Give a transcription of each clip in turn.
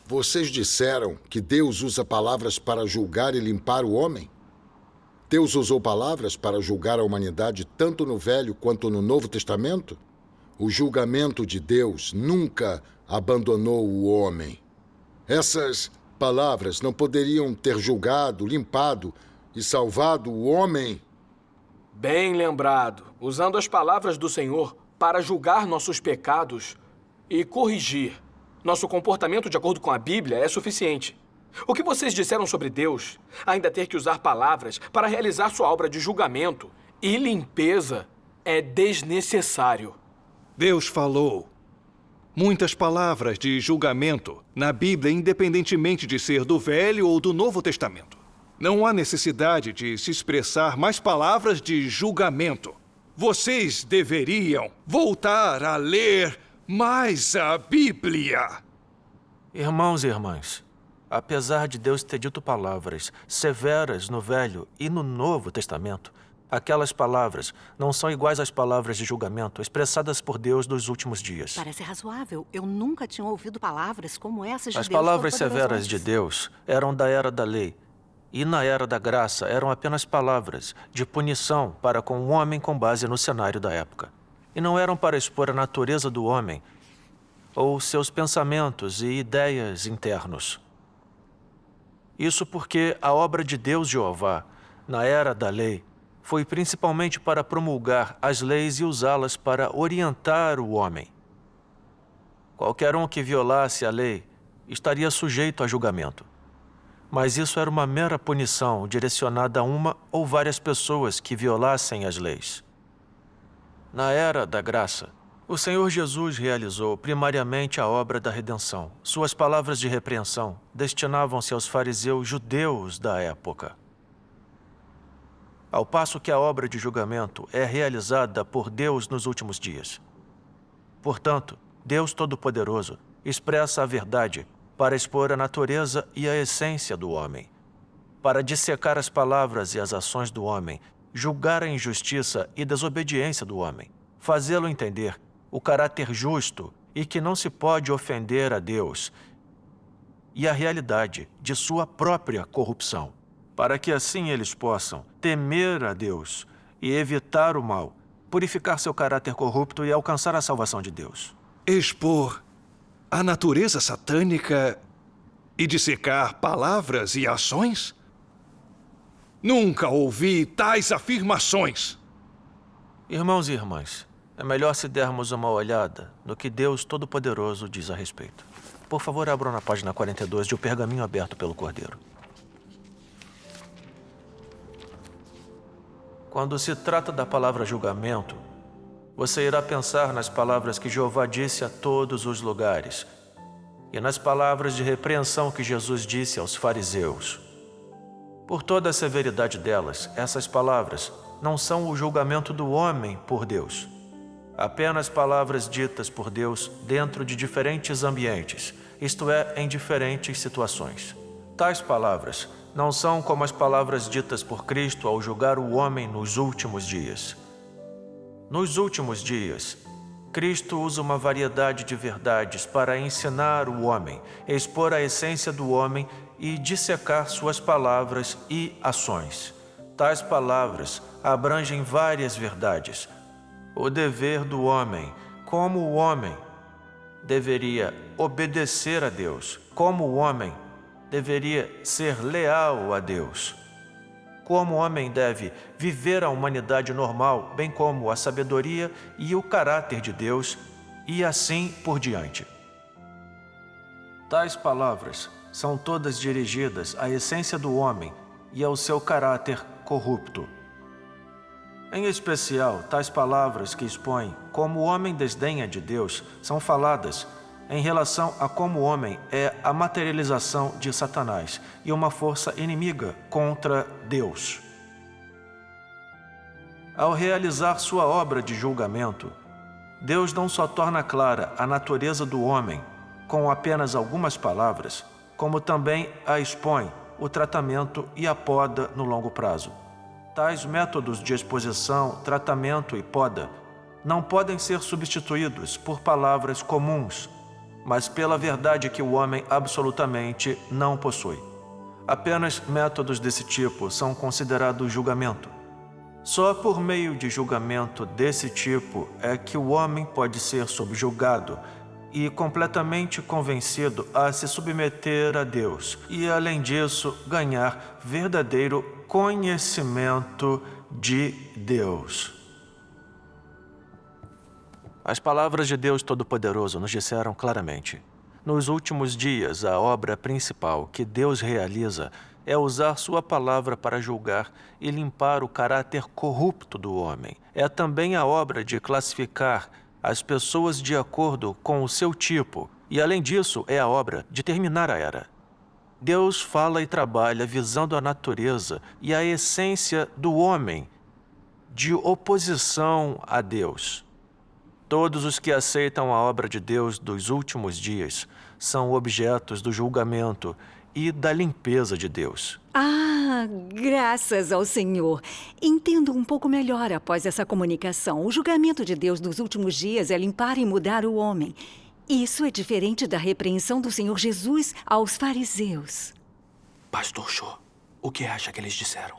Vocês disseram que Deus usa palavras para julgar e limpar o homem? Deus usou palavras para julgar a humanidade tanto no Velho quanto no Novo Testamento? O julgamento de Deus nunca abandonou o homem. Essas palavras não poderiam ter julgado, limpado e salvado o homem? Bem lembrado. Usando as palavras do Senhor para julgar nossos pecados e corrigir nosso comportamento de acordo com a Bíblia é suficiente. O que vocês disseram sobre Deus, ainda ter que usar palavras para realizar sua obra de julgamento e limpeza, é desnecessário. Deus falou muitas palavras de julgamento na Bíblia, independentemente de ser do Velho ou do Novo Testamento. Não há necessidade de se expressar mais palavras de julgamento. Vocês deveriam voltar a ler mais a Bíblia. Irmãos e irmãs, apesar de Deus ter dito palavras severas no Velho e no Novo Testamento, aquelas palavras não são iguais às palavras de julgamento expressadas por Deus nos últimos dias. Parece razoável. Eu nunca tinha ouvido palavras como essas de Deus. As palavras Todo-Poderoso severas de antes. Deus eram da era da lei. E na era da graça eram apenas palavras de punição para com o homem com base no cenário da época. E não eram para expor a natureza do homem ou seus pensamentos e ideias internos. Isso porque a obra de Deus Jeová, na era da lei, foi principalmente para promulgar as leis e usá-las para orientar o homem. Qualquer um que violasse a lei estaria sujeito a julgamento. Mas isso era uma mera punição direcionada a uma ou várias pessoas que violassem as leis. Na era da graça, o Senhor Jesus realizou primariamente a obra da redenção. Suas palavras de repreensão destinavam-se aos fariseus judeus da época. Ao passo que a obra de julgamento é realizada por Deus nos últimos dias. Portanto, Deus Todo-Poderoso expressa a verdade para expor a natureza e a essência do homem, para dissecar as palavras e as ações do homem, julgar a injustiça e desobediência do homem, fazê-lo entender o caráter justo e que não se pode ofender a Deus, e a realidade de sua própria corrupção, para que assim eles possam temer a Deus e evitar o mal, purificar seu caráter corrupto e alcançar a salvação de Deus. Expor a natureza satânica e dissecar palavras e ações? Nunca ouvi tais afirmações. Irmãos e irmãs, é melhor se dermos uma olhada no que Deus Todo-Poderoso diz a respeito. Por favor, abram na página 42 de O Pergaminho Aberto pelo Cordeiro. Quando se trata da palavra julgamento, você irá pensar nas palavras que Jeová disse a todos os lugares e nas palavras de repreensão que Jesus disse aos fariseus. Por toda a severidade delas, essas palavras não são o julgamento do homem por Deus. Apenas palavras ditas por Deus dentro de diferentes ambientes, isto é, em diferentes situações. Tais palavras não são como as palavras ditas por Cristo ao julgar o homem nos últimos dias. Nos últimos dias, Cristo usa uma variedade de verdades para ensinar o homem, expor a essência do homem e dissecar suas palavras e ações. Tais palavras abrangem várias verdades. O dever do homem, como o homem deveria obedecer a Deus, como o homem deveria ser leal a Deus, como o homem deve viver a humanidade normal, bem como a sabedoria e o caráter de Deus, e assim por diante. Tais palavras são todas dirigidas à essência do homem e ao seu caráter corrupto. Em especial, tais palavras que expõem como o homem desdenha de Deus são faladas em relação a como o homem é a materialização de Satanás e uma força inimiga contra Deus. Ao realizar sua obra de julgamento, Deus não só torna clara a natureza do homem com apenas algumas palavras, como também a expõe o tratamento e a poda no longo prazo. Tais métodos de exposição, tratamento e poda não podem ser substituídos por palavras comuns, mas pela verdade que o homem absolutamente não possui. Apenas métodos desse tipo são considerados julgamento. Só por meio de julgamento desse tipo é que o homem pode ser subjugado e completamente convencido a se submeter a Deus e, além disso, ganhar verdadeiro conhecimento de Deus. As palavras de Deus Todo-Poderoso nos disseram claramente: nos últimos dias, a obra principal que Deus realiza é usar sua palavra para julgar e limpar o caráter corrupto do homem. É também a obra de classificar as pessoas de acordo com o seu tipo, e além disso, é a obra de terminar a era. Deus fala e trabalha visando a natureza e a essência do homem, de oposição a Deus. Todos os que aceitam a obra de Deus dos últimos dias são objetos do julgamento e da limpeza de Deus. Ah, graças ao Senhor. Entendo um pouco melhor após essa comunicação. O julgamento de Deus dos últimos dias é limpar e mudar o homem. Isso é diferente da repreensão do Senhor Jesus aos fariseus. Pastor Cho, o que acha que eles disseram?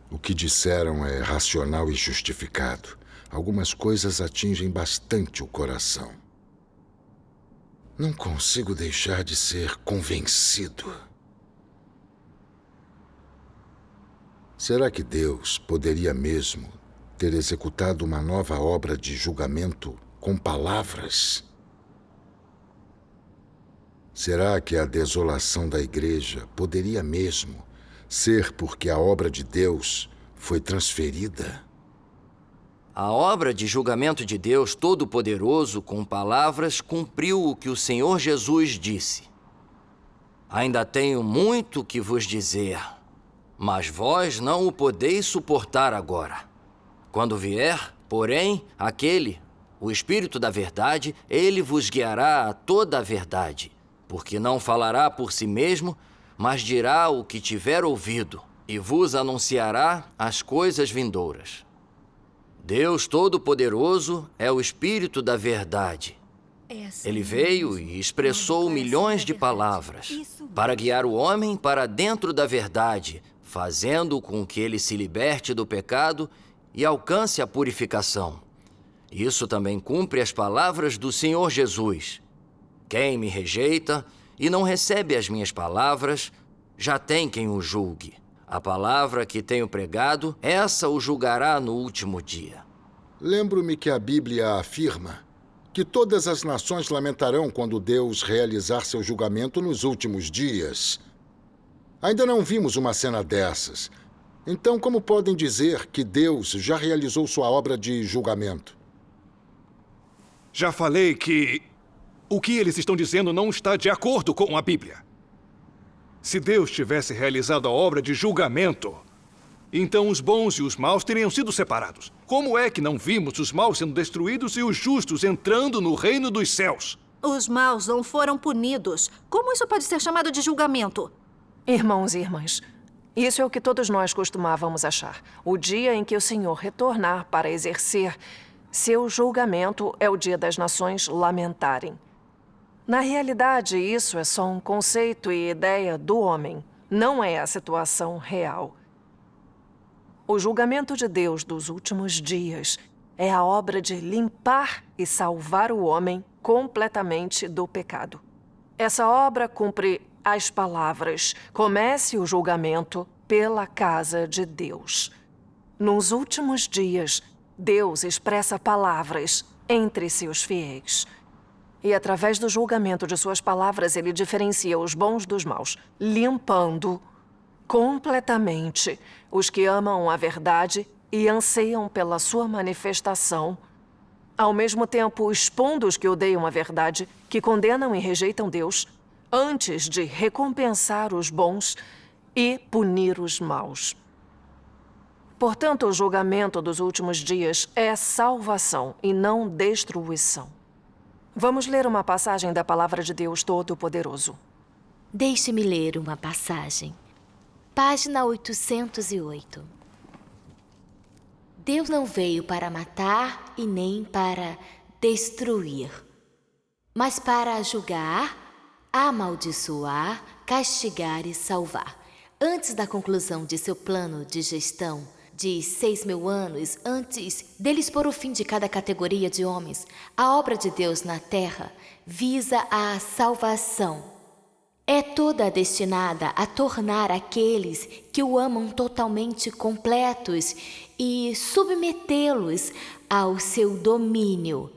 O que disseram é racional e justificado. Algumas coisas atingem bastante o coração. Não consigo deixar de ser convencido. Será que Deus poderia mesmo ter executado uma nova obra de julgamento com palavras? Será que a desolação da igreja poderia mesmo ser porque a obra de Deus foi transferida? A obra de julgamento de Deus Todo-Poderoso com palavras cumpriu o que o Senhor Jesus disse. Ainda tenho muito que vos dizer, mas vós não o podeis suportar agora. Quando vier, porém, aquele, o Espírito da Verdade, ele vos guiará a toda a verdade, porque não falará por si mesmo, mas dirá o que tiver ouvido, e vos anunciará as coisas vindouras. Deus Todo-Poderoso é o Espírito da Verdade. Ele veio e expressou milhões de palavras para guiar o homem para dentro da verdade, fazendo com que ele se liberte do pecado e alcance a purificação. Isso também cumpre as palavras do Senhor Jesus. Quem me rejeita e não recebe as minhas palavras, já tem quem o julgue. A palavra que tenho pregado, essa o julgará no último dia. Lembro-me que a Bíblia afirma que todas as nações lamentarão quando Deus realizar seu julgamento nos últimos dias. Ainda não vimos uma cena dessas. Então, como podem dizer que Deus já realizou sua obra de julgamento? Já falei que o que eles estão dizendo não está de acordo com a Bíblia. Se Deus tivesse realizado a obra de julgamento, então os bons e os maus teriam sido separados. Como é que não vimos os maus sendo destruídos e os justos entrando no reino dos céus? Os maus não foram punidos. Como isso pode ser chamado de julgamento? Irmãos e irmãs, isso é o que todos nós costumávamos achar. O dia em que o Senhor retornar para exercer seu julgamento é o dia das nações lamentarem. Na realidade, isso é só um conceito e ideia do homem. Não é a situação real. O julgamento de Deus dos últimos dias é a obra de limpar e salvar o homem completamente do pecado. Essa obra cumpre as palavras: comece o julgamento pela casa de Deus. Nos últimos dias, Deus expressa palavras entre seus fiéis. E através do julgamento de suas palavras, ele diferencia os bons dos maus, limpando completamente os que amam a verdade e anseiam pela sua manifestação, ao mesmo tempo expondo os que odeiam a verdade, que condenam e rejeitam Deus, antes de recompensar os bons e punir os maus. Portanto, o julgamento dos últimos dias é salvação e não destruição. Vamos ler uma passagem da Palavra de Deus Todo-Poderoso. Deixe-me ler uma passagem. Página 808. Deus não veio para matar e nem para destruir. mas para julgar, amaldiçoar, castigar e salvar. Antes da conclusão de seu plano de gestão de 6.000 anos, antes deles pôr o fim de cada categoria de homens, a obra de Deus na terra visa a salvação. É toda destinada a tornar aqueles que o amam totalmente completos e submetê-los ao seu domínio.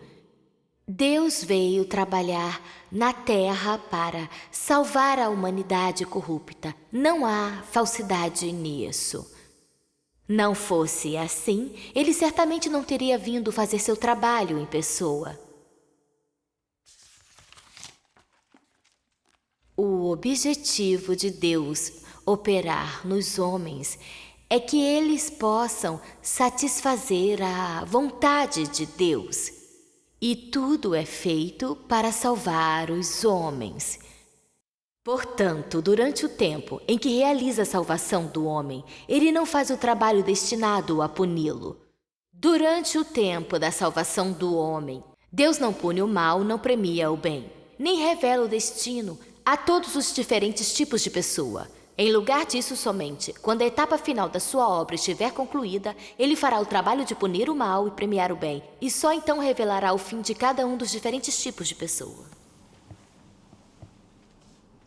Deus veio trabalhar na terra para salvar a humanidade corrupta. Não há falsidade nisso. Não fosse assim, ele certamente não teria vindo fazer seu trabalho em pessoa. O objetivo de Deus operar nos homens é que eles possam satisfazer a vontade de Deus. E tudo é feito para salvar os homens. Portanto, durante o tempo em que realiza a salvação do homem, ele não faz o trabalho destinado a puni-lo. Durante o tempo da salvação do homem, Deus não pune o mal, não premia o bem, nem revela o destino a todos os diferentes tipos de pessoa. Em lugar disso, somente, quando a etapa final da sua obra estiver concluída, ele fará o trabalho de punir o mal e premiar o bem, e só então revelará o fim de cada um dos diferentes tipos de pessoa.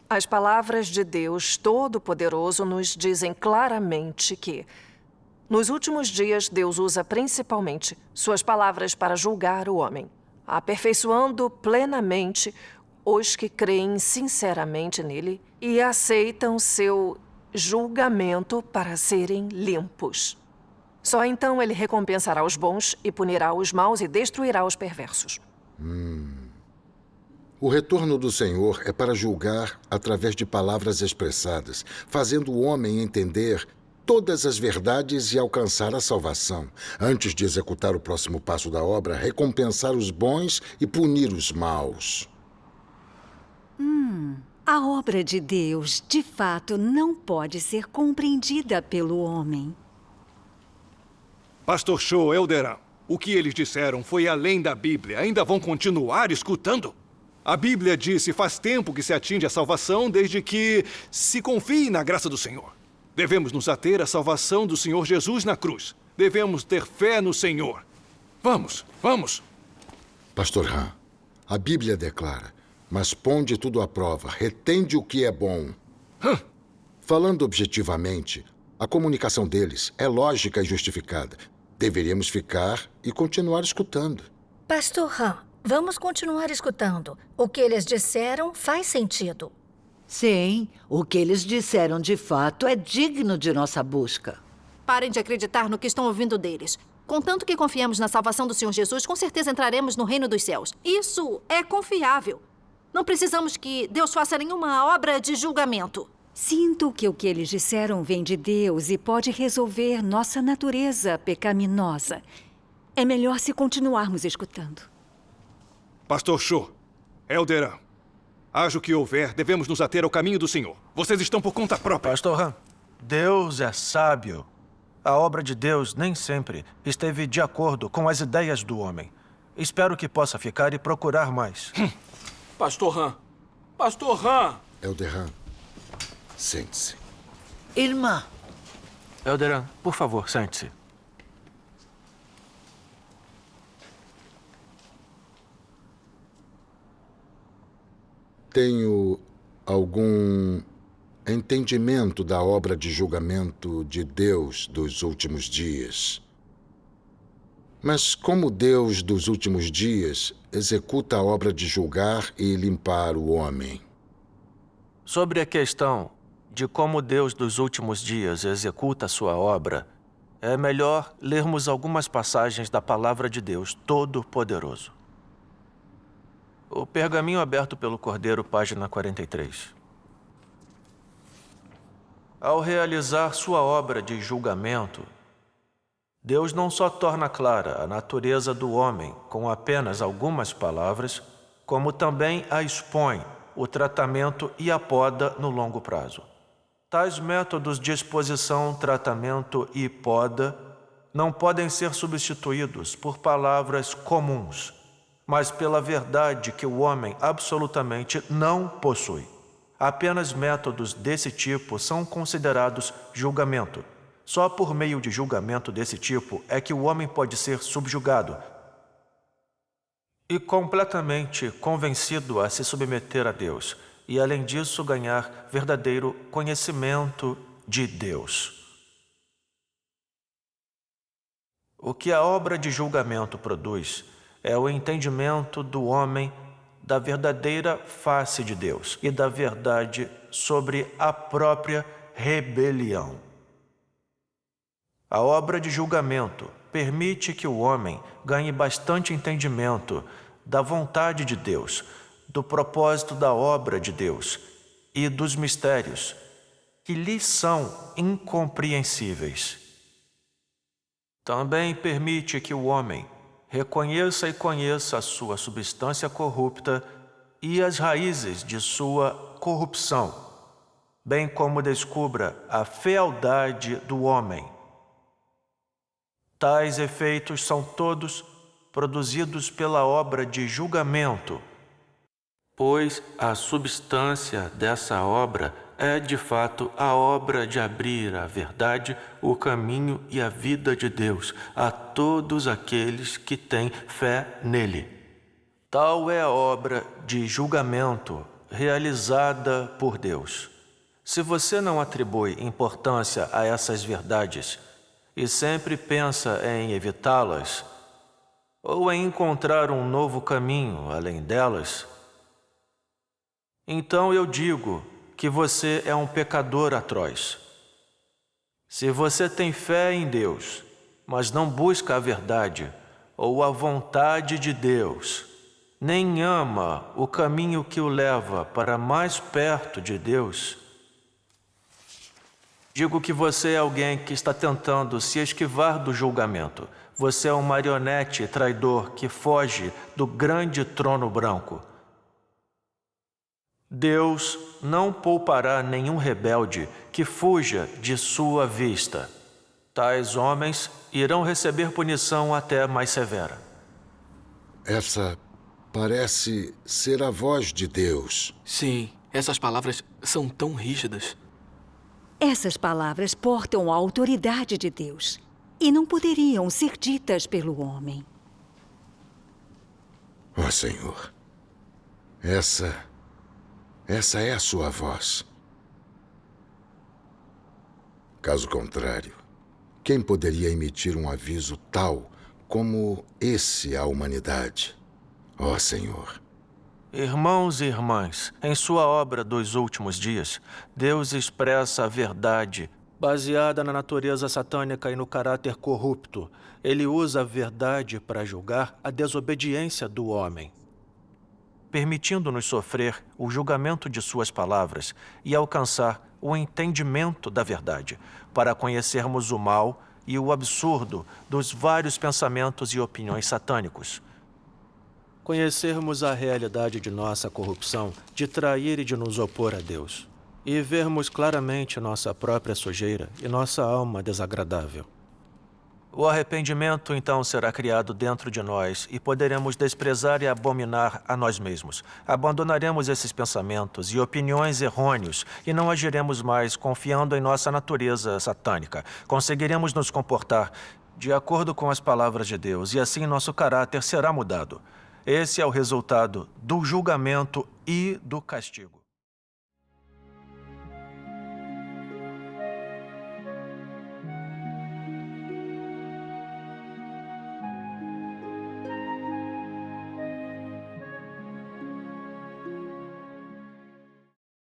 As palavras de Deus Todo-Poderoso nos dizem claramente que, nos últimos dias, Deus usa principalmente suas palavras para julgar o homem, aperfeiçoando plenamente os que creem sinceramente nele e aceitam seu julgamento para serem limpos. Só então ele recompensará os bons e punirá os maus e destruirá os perversos. O retorno do Senhor é para julgar através de palavras expressadas, fazendo o homem entender todas as verdades e alcançar a salvação. Antes de executar o próximo passo da obra, recompensar os bons e punir os maus. A obra de Deus, de fato, não pode ser compreendida pelo homem. Pastor Cho, Elderan, o que eles disseram foi além da Bíblia. Ainda vão continuar escutando? A Bíblia disse faz tempo que se atinge a salvação desde que se confie na graça do Senhor. Devemos nos ater à salvação do Senhor Jesus na cruz. Devemos ter fé no Senhor. Vamos, vamos. Pastor Han, a Bíblia declara: mas ponde tudo à prova, retende o que é bom. Falando objetivamente, a comunicação deles é lógica e justificada. Deveríamos ficar e continuar escutando. Pastor Han, vamos continuar escutando. O que eles disseram faz sentido. Sim, o que eles disseram de fato é digno de nossa busca. Parem de acreditar no que estão ouvindo deles. Contanto que confiemos na salvação do Senhor Jesus, com certeza entraremos no reino dos céus. Isso é confiável. Não precisamos que Deus faça nenhuma obra de julgamento. Sinto que o que eles disseram vem de Deus e pode resolver nossa natureza pecaminosa. É melhor se continuarmos escutando. Pastor Cho, Elderan, haja o que houver, devemos nos ater ao caminho do Senhor. Vocês estão por conta própria. Pastor Han, Deus é sábio. A obra de Deus nem sempre esteve de acordo com as ideias do homem. Espero que possa ficar e procurar mais. Pastor Han! Pastor Han! Elderan, sente-se. Irmã, Elderan, por favor, sente-se. Tenho algum entendimento da obra de julgamento de Deus dos últimos dias. Mas como Deus dos últimos dias executa a obra de julgar e limpar o homem? Sobre a questão de como Deus dos últimos dias executa a sua obra, é melhor lermos algumas passagens da Palavra de Deus Todo-Poderoso. O pergaminho aberto pelo Cordeiro, página 43. Ao realizar sua obra de julgamento, Deus não só torna clara a natureza do homem com apenas algumas palavras, como também a expõe o tratamento e a poda no longo prazo. Tais métodos de exposição, tratamento e poda não podem ser substituídos por palavras comuns, mas pela verdade que o homem absolutamente não possui. Apenas métodos desse tipo são considerados julgamento. Só por meio de julgamento desse tipo é que o homem pode ser subjugado e completamente convencido a se submeter a Deus, e além disso ganhar verdadeiro conhecimento de Deus. O que a obra de julgamento produz é o entendimento do homem da verdadeira face de Deus e da verdade sobre a própria rebelião. A obra de julgamento permite que o homem ganhe bastante entendimento da vontade de Deus, do propósito da obra de Deus e dos mistérios que lhe são incompreensíveis. Também permite que o homem reconheça e conheça a sua substância corrupta e as raízes de sua corrupção, bem como descubra a fealdade do homem. Tais efeitos são todos produzidos pela obra de julgamento, pois a substância dessa obra é, de fato, a obra de abrir a verdade, o caminho e a vida de Deus a todos aqueles que têm fé nele. Tal é a obra de julgamento realizada por Deus. Se você não atribui importância a essas verdades e sempre pensa em evitá-las, ou em encontrar um novo caminho além delas, então eu digo que você é um pecador atroz. Se você tem fé em Deus, mas não busca a verdade ou a vontade de Deus, nem ama o caminho que o leva para mais perto de Deus, digo que você é alguém que está tentando se esquivar do julgamento. Você é um marionete traidor que foge do grande trono branco. Deus não poupará nenhum rebelde que fuja de sua vista. Tais homens irão receber punição até mais severa. Essa parece ser a voz de Deus. Sim, essas palavras são tão rígidas. Essas palavras portam a autoridade de Deus e não poderiam ser ditas pelo homem. Ó Senhor, essa é a sua voz. Caso contrário, quem poderia emitir um aviso tal como esse à humanidade? Ó Senhor. Irmãos e irmãs, em sua obra dos últimos dias, Deus expressa a verdade baseada na natureza satânica e no caráter corrupto. Ele usa a verdade para julgar a desobediência do homem, permitindo-nos sofrer o julgamento de suas palavras e alcançar o entendimento da verdade, para conhecermos o mal e o absurdo dos vários pensamentos e opiniões satânicos. Conhecermos a realidade de nossa corrupção, de trair e de nos opor a Deus, e vermos claramente nossa própria sujeira e nossa alma desagradável. O arrependimento, então, será criado dentro de nós e poderemos desprezar e abominar a nós mesmos. Abandonaremos esses pensamentos e opiniões errôneos e não agiremos mais confiando em nossa natureza satânica. Conseguiremos nos comportar de acordo com as palavras de Deus e assim nosso caráter será mudado. Esse é o resultado do julgamento e do castigo.